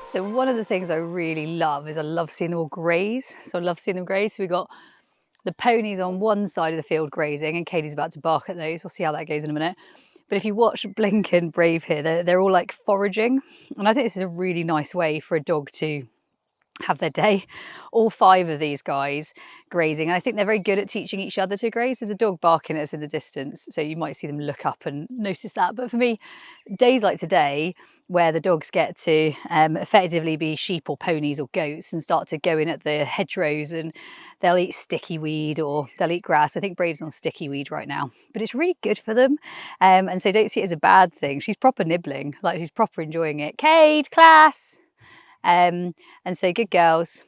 So one of the things I really love is I love seeing them all graze. So I love seeing them graze. So we got the ponies on one side of the field grazing, and Cadie's about to bark at those. We'll see how that goes in a minute. But if you watch Blink and Brave here, they're all like foraging. And I think this is a really nice way for a dog to have their day. All 5 of these guys grazing. And I think they're very good at teaching each other to graze. There's a dog barking at us in the distance, so you might see them look up and notice that. But for me, days like today, where the dogs get to effectively be sheep or ponies or goats and start to go in at the hedgerows, and they'll eat sticky weed or they'll eat grass. I think Brave's on sticky weed right now, but it's really good for them. And so don't see it as a bad thing. She's proper nibbling, like she's proper enjoying it. Cade, class. And so good girls.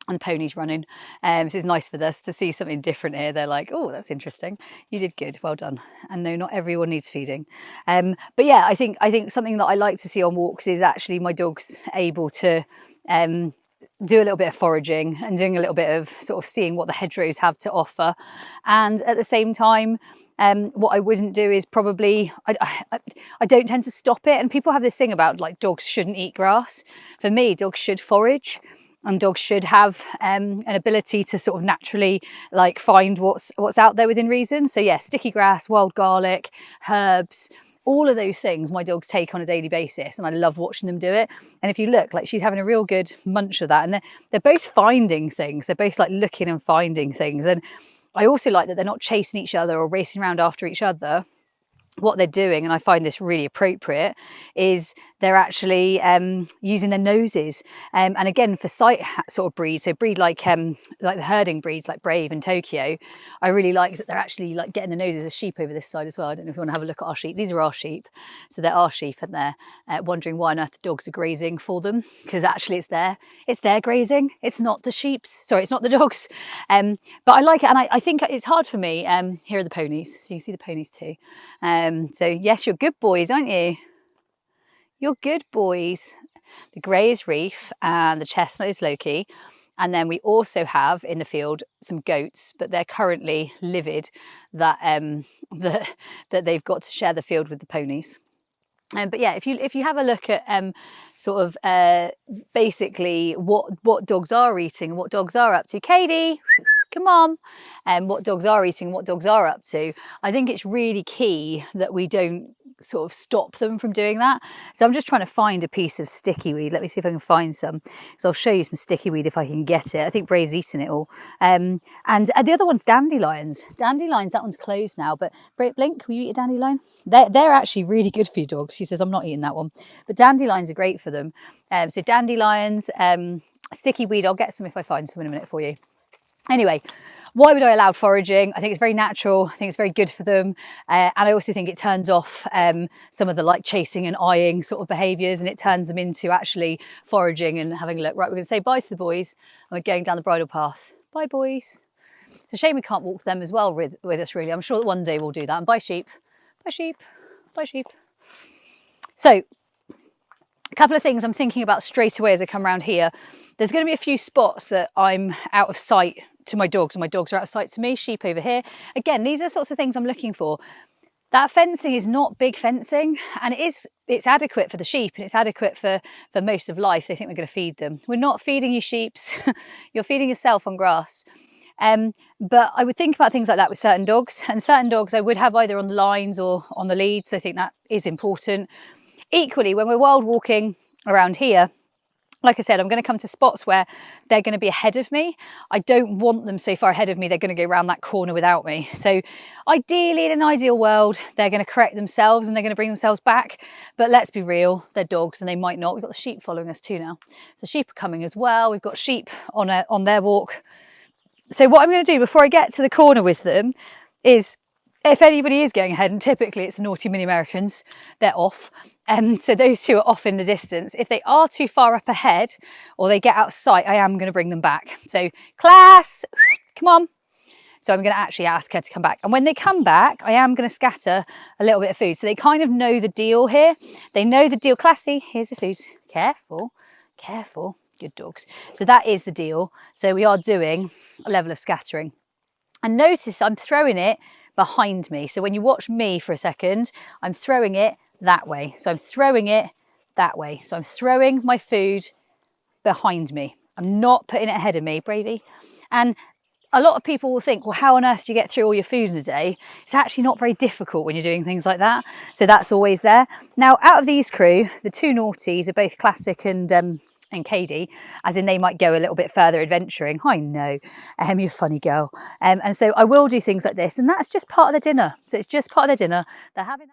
And the pony's running. So it's nice for us to see something different here. They're like, oh, that's interesting. You did good, well done. And no, not everyone needs feeding. But yeah, I think something that I like to see on walks is actually my dog's able to do a little bit of foraging and doing a little bit of sort of seeing what the hedgerows have to offer. And at the same time, what I wouldn't do is probably, I don't tend to stop it. And people have this thing about like dogs shouldn't eat grass. For me, dogs should forage. And dogs should have an ability to sort of naturally like find what's out there within reason. So yeah, sticky grass, wild garlic, herbs, all of those things my dogs take on a daily basis, and I love watching them do it. And if you look, like she's having a real good munch of that, and they're both finding things. They're both like looking and finding things. And I also like that they're not chasing each other or racing around after each other. What they're doing, and I find this really appropriate, is they're actually using their noses. And again, for sight sort of breeds, so breed like the herding breeds like Brave and Tokyo, I really like that they're actually like getting the noses of sheep over this side as well. I don't know if you want to have a look at our sheep. These are our sheep. So they're our sheep, and they're wondering why on earth the dogs are grazing for them, because actually it's their grazing. It's not the sheep's. Sorry, it's not the dogs. But I like it, and I think it's hard for me. Here are the ponies. So you can see the ponies too. So yes, you're good boys, aren't you? You're good boys. The grey is Reef and the chestnut is Loki. And then we also have in the field some goats, but they're currently livid that that they've got to share the field with the ponies. But yeah, if you have a look at sort of basically what dogs are eating and what dogs are up to, Cadie, come on, and what dogs are eating and what dogs are up to, I think it's really key that we don't sort of stop them from doing that. So I'm just trying to find a piece of sticky weed. Let me see if I can find some. So I'll show you some sticky weed if I can get it. I think Brave's eaten it all. And the other one's dandelions. Dandelions, that one's closed now, but Blink, will you eat a dandelion? They're actually really good for your dogs. She says, I'm not eating that one. But dandelions are great for them. So dandelions, sticky weed, I'll get some if I find some in a minute for you. Anyway, why would I allow foraging? I think it's very natural. I think it's very good for them. And I also think it turns off some of the like chasing and eyeing sort of behaviours, and it turns them into actually foraging and having a look. Right, we're going to say bye to the boys, and we're going down the bridle path. Bye, boys. It's a shame we can't walk them as well with us, really. I'm sure that one day we'll do that. And bye, sheep. Bye, sheep. Bye, sheep. So, a couple of things I'm thinking about straight away as I come around here. There's going to be a few spots that I'm out of sight to my dogs, and my dogs are out of sight to me. Sheep over here. Again, these are sorts of things I'm looking for. That fencing is not big fencing, and it's adequate for the sheep, and it's adequate for most of life. They think we're going to feed them. We're not feeding you, sheeps. You're feeding yourself on grass. But I would think about things like that with certain dogs, and certain dogs I would have either on the lines or on the leads. I think that is important. Equally, when we're wild walking around here, like I said, I'm going to come to spots where they're going to be ahead of me. I don't want them so far ahead of me, they're going to go around that corner without me. So ideally, in an ideal world, they're going to correct themselves and they're going to bring themselves back. But let's be real, they're dogs and they might not. We've got the sheep following us too now. So sheep are coming as well. We've got sheep on their walk. So what I'm going to do before I get to the corner with them is, if anybody is going ahead, and typically it's the naughty mini Americans, they're off. So those two are off in the distance. If they are too far up ahead or they get out of sight, I am going to bring them back. So class, come on. So I'm going to actually ask her to come back. And when they come back, I am going to scatter a little bit of food. So they kind of know the deal here. They know the deal. Classy, here's the food. Careful, careful. Good dogs. So that is the deal. So we are doing a level of scattering. And notice I'm throwing it behind me. So when you watch me for a second, I'm throwing it that way. So I'm throwing it that way. So I'm throwing my food behind me. I'm not putting it ahead of me, Bravey. And a lot of people will think, well, how on earth do you get through all your food in a day? It's actually not very difficult when you're doing things like that. So that's always there. Now, out of these crew, the two naughties are both Classic and Cadie, as in they might go a little bit further adventuring. I know, you're a funny girl. And so I will do things like this, and that's just part of the dinner. So it's just part of the dinner. They're having